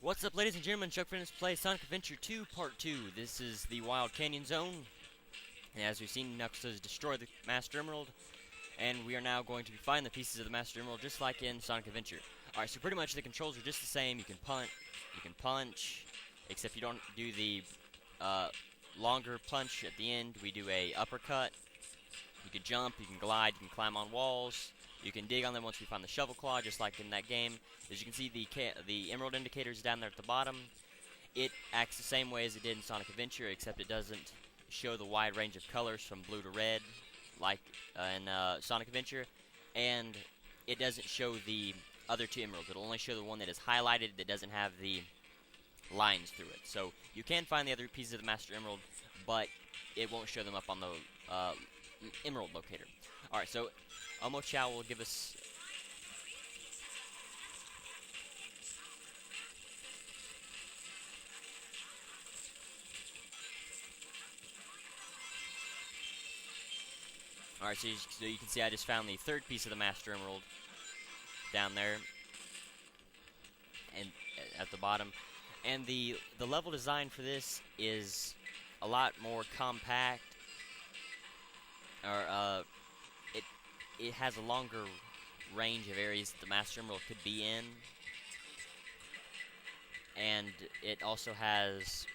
What's up, ladies and gentlemen? Chuck Fitness plays Sonic Adventure 2 Part 2. This is the Wild Canyon Zone. And as we've seen, Knuckles has destroyed the Master Emerald. And we are now going to find the pieces of the Master Emerald just like in Sonic Adventure. Alright, so pretty much the controls are just the same. You can punt, you can punch, except you don't do the longer punch at the end. We do a uppercut. You can jump, you can glide, you can climb on walls. You can dig on them once we find the shovel claw, just like in that game. As you can see, the emerald indicator is down there at the bottom. It acts the same way as it did in Sonic Adventure, except it doesn't show the wide range of colors from blue to red, like in Sonic Adventure. And it doesn't show the other two emeralds. It'll only show the one that is highlighted that doesn't have the lines through it. So you can find the other pieces of the Master Emerald, but it won't show them up on the emerald locator. Alright, so Omo Chow will give us... Alright, so you can see I just found the third piece of the Master Emerald down there and at the bottom. And the level design for this is a lot more compact, or it has a longer range of areas that the Master Emerald could be in, and it also has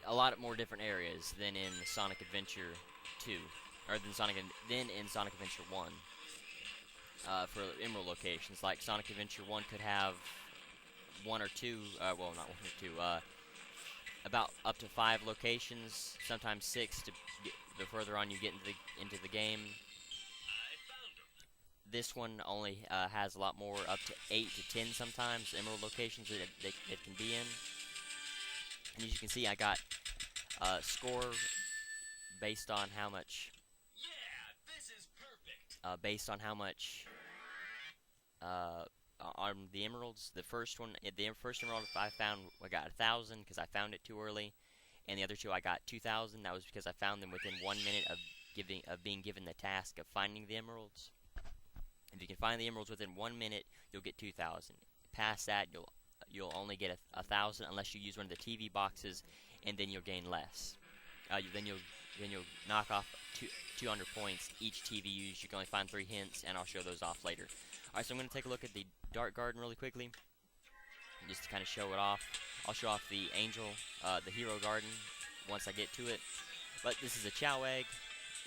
a lot more different areas than in Sonic Adventure 2, or than in Sonic Adventure 1. For emerald locations, like Sonic Adventure 1 could have one or two, well, not one or two, about up to 5 locations, sometimes 6 to get the further on you get into the game. This one only has a lot more, up to 8 to 10 sometimes, emerald locations that it can be in. And as you can see, I got score based on how much. Yeah, this is perfect. Based on how much on the emeralds. The first emerald I found, I got 1,000 because I found it too early, and the other two I got 2,000. That was because I found them within 1 minute of being given the task of finding the emeralds. If you can find the emeralds within 1 minute, you'll get 2,000. Past that, you'll only get 1,000 unless you use one of the TV boxes, and then you'll gain less. Then you'll knock off 200 points each TV used. You can only find 3 hints, and I'll show those off later. Alright, so I'm going to take a look at the Dark Garden really quickly, just to kind of show it off. I'll show off the Angel, the Hero Garden, once I get to it. But this is a Chow Egg.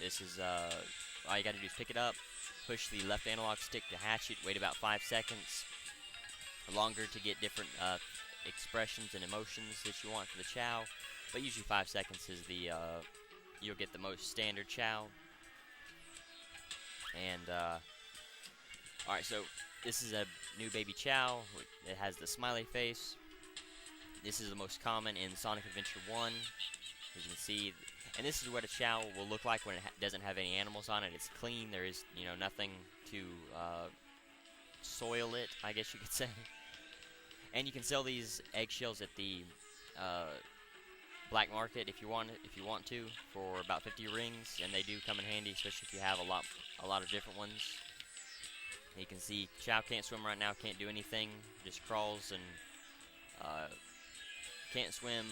This is, all you got to do is pick it up, push the left analog stick to hatch it, wait about 5 seconds, longer to get different expressions and emotions that you want for the Chow. But usually 5 seconds is the, you'll get the most standard Chow. And, alright, so this is a new baby Chow. It has the smiley face. This is the most common in Sonic Adventure 1, as you can see. And this is what a Chow will look like when it doesn't have any animals on it. It's clean. There is, nothing to soil it, I guess you could say. And you can sell these eggshells at the black market if you want to, for about 50 rings, and they do come in handy, especially if you have a lot of different ones. You can see Chow can't swim right now, can't do anything, just crawls and can't swim,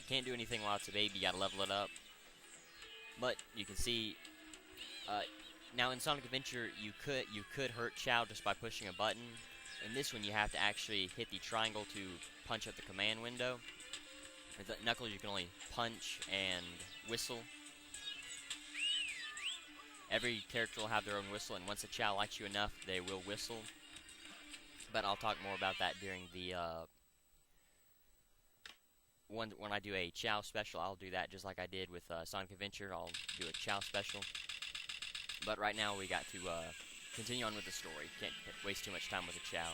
can't do anything while it's a baby. You gotta level it up. But you can see now in Sonic Adventure you could hurt Chow just by pushing a button. In this one you have to actually hit the triangle to punch up the command window. With Knuckles you can only punch and whistle. Every character will have their own whistle, and once a Chow likes you enough, they will whistle. But I'll talk more about that during the when I do a Chow special. I'll do that just like I did with Sonic Adventure. I'll do a Chow special. But right now we got to continue on with the story. Can't waste too much time with a Chow.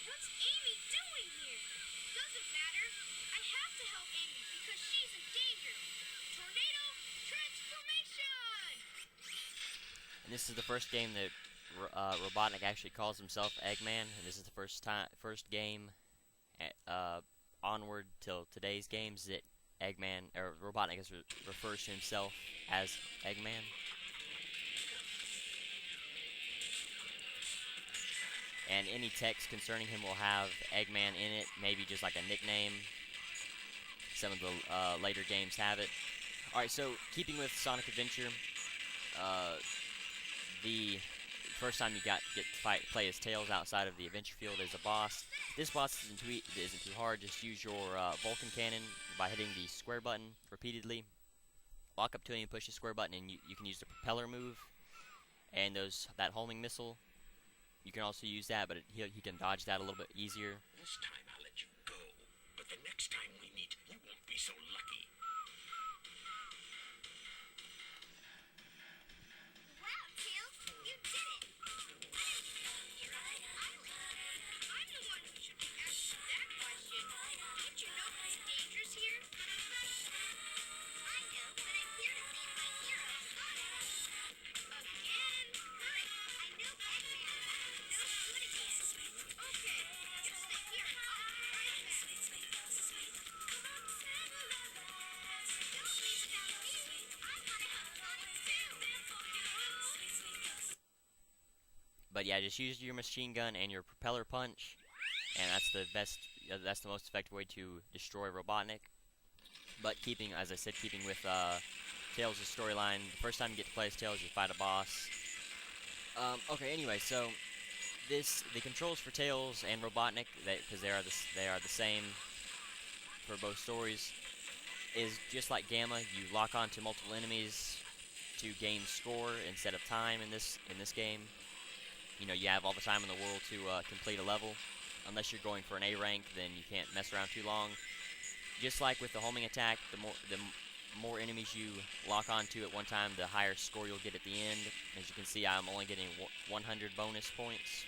What's Amy doing here? This is the first game that Robotnik actually calls himself Eggman, and this is the first game onward till today's games that Eggman or Robotnik refers to himself as Eggman. And any text concerning him will have Eggman in it, maybe just like a nickname. Some of the later games have it. Alright, so keeping with Sonic Adventure, the first time you get to play as Tails outside of the adventure field is a boss. This boss isn't too hard. Just use your Vulcan cannon by hitting the square button repeatedly. Walk up to him, push the square button, and you can use the propeller move and that homing missile. You can also use that, but he can dodge that a little bit easier. This time I'll let you go, but the next time we meet, you won't be so lucky. Wow, Tails, you did it! You're right, I'm the one who should be asking that question. Don't you know it's dangerous here? I know, but I'm here to save my hero, Sonic. Again? I know Eggman. No good again. Okay, you stay here and I'll be right back. Don't leave without me. I wanna help Sonic too. But yeah, just use your machine gun and your propeller punch, and that's the most effective way to destroy Robotnik. But as I said, keeping with Tails' storyline, the first time you get to play as Tails, you fight a boss. Okay, anyway, so the controls for Tails and Robotnik, because they are the same for both stories, is just like Gamma. You lock onto multiple enemies to gain score instead of time in this game. You know, you have all the time in the world to complete a level. Unless you're going for an A rank, then you can't mess around too long. Just like with the homing attack, the more enemies you lock onto at one time, the higher score you'll get at the end. As you can see, I'm only getting 100 bonus points,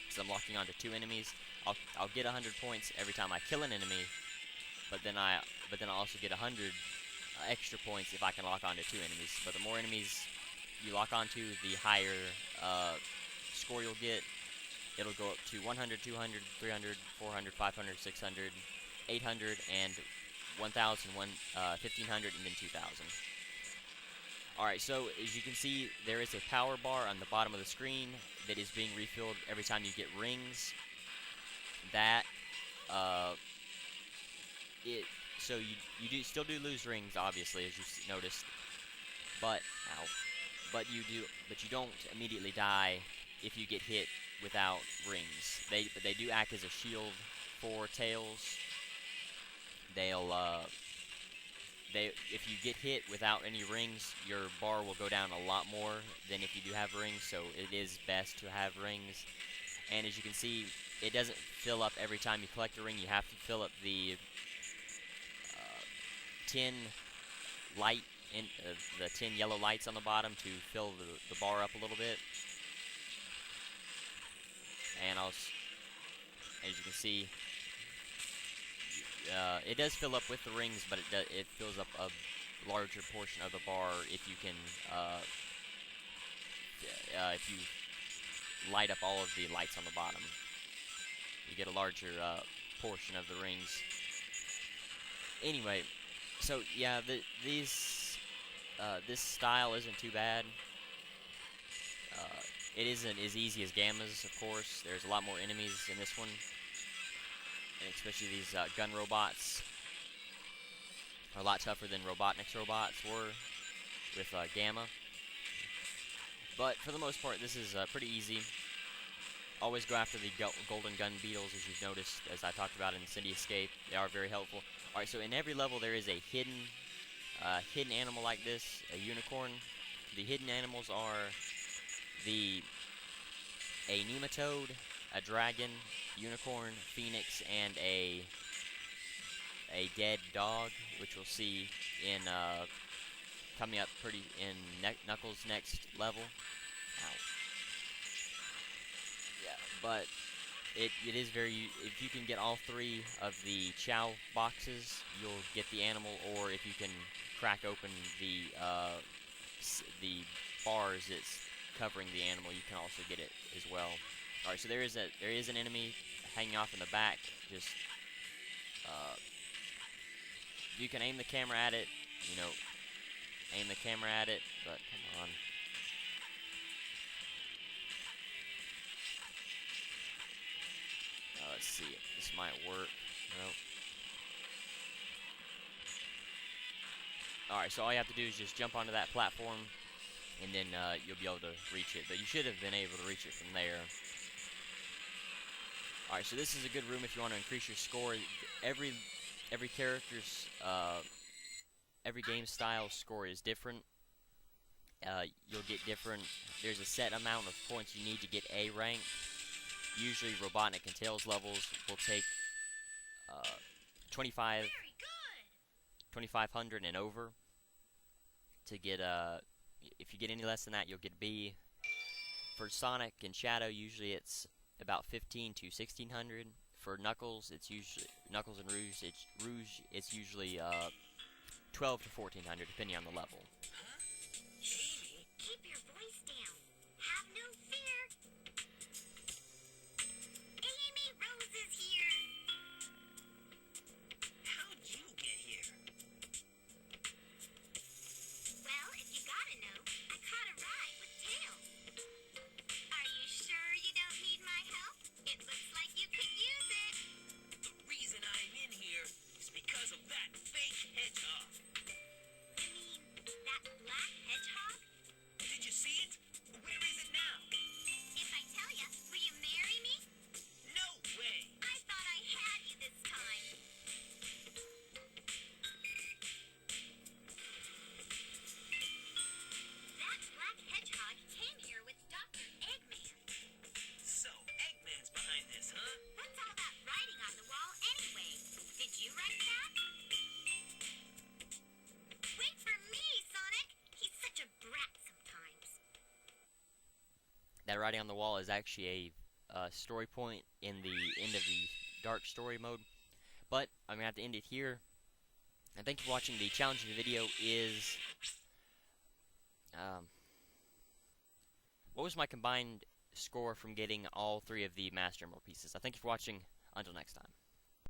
because I'm locking onto 2 enemies. I'll get 100 points every time I kill an enemy, but then I'll also get 100 extra points if I can lock onto 2 enemies. But the more enemies you lock onto, the higher score you'll get. It'll go up to 100, 200, 300, 400, 500, 600, 800, and 1,000, 1,500, and then 2,000. Alright, so as you can see, there is a power bar on the bottom of the screen that is being refilled every time you get rings. So you still do lose rings, obviously, as you noticed, but you don't immediately die if you get hit without rings. But they do act as a shield for Tails. If you get hit without any rings, your bar will go down a lot more than if you do have rings, so it is best to have rings. And as you can see, it doesn't fill up every time you collect a ring. You have to fill up the 10 the 10 yellow lights on the bottom to fill the bar up a little bit. And as you can see, it does fill up with the rings, but it fills up a larger portion of the bar if you can if you light up all of the lights on the bottom. You get a larger portion of the rings. Anyway, so yeah, this style isn't too bad. It isn't as easy as Gamma's, of course. There's a lot more enemies in this one, and especially these gun robots are a lot tougher than Robotnik's robots were with Gamma. But for the most part, this is pretty easy. Always go after the golden gun beetles, as you've noticed, as I talked about in City Escape. They are very helpful. Alright, so in every level there is a hidden animal like this, a unicorn. The hidden animals are a nematode, a dragon, unicorn, phoenix, and a dead dog, which we'll see in coming up in Knuckles' next level. Ow. Yeah, but it is very. If you can get all 3 of the Chow boxes, you'll get the animal. Or if you can crack open the bars covering the animal, you can also get it as well. Alright, so there is an enemy hanging off in the back. Just you can aim the camera at it, you know, aim the camera at it, but come on. Let's see, this might work. Nope. Alright, so all you have to do is just jump onto that platform, and then you'll be able to reach it. But you should have been able to reach it from there. Alright, so this is a good room if you want to increase your score. Every character's, every game style score is different. You'll get different. There's a set amount of points you need to get A rank. Usually Robotnik and Tails levels will take 2500 and over to get if you get any less than that, you'll get B. For Sonic and Shadow, usually it's about 15 to 1600. For Knuckles, it's usually Knuckles and Rouge. It's usually 12 to 1400, depending on the level. Keep your voice down. Have no fear. Amy Rose is here. How'd you get here? Well, if you gotta know, I caught a ride with Tails. Are you sure you don't need my help? It looks like you could use it. The reason I'm in here is because of that fake hedgehog. You mean that black hedgehog? Did you see it? Where is it now? If I tell you, will you marry me? No way! I thought I had you this time. That black hedgehog came here with Dr. Eggman. So, Eggman's behind this, huh? What's all that writing on the wall anyway? Did you write that? Wait for me, Sonic! He's such a brat sometimes. That writing on the wall is actually a story point in the end of the dark story mode. But I'm gonna have to end it here. And thank you for watching. The challenge of the video is what was my combined score from getting all 3 of the Master Emerald pieces? I thank you for watching. Until next time.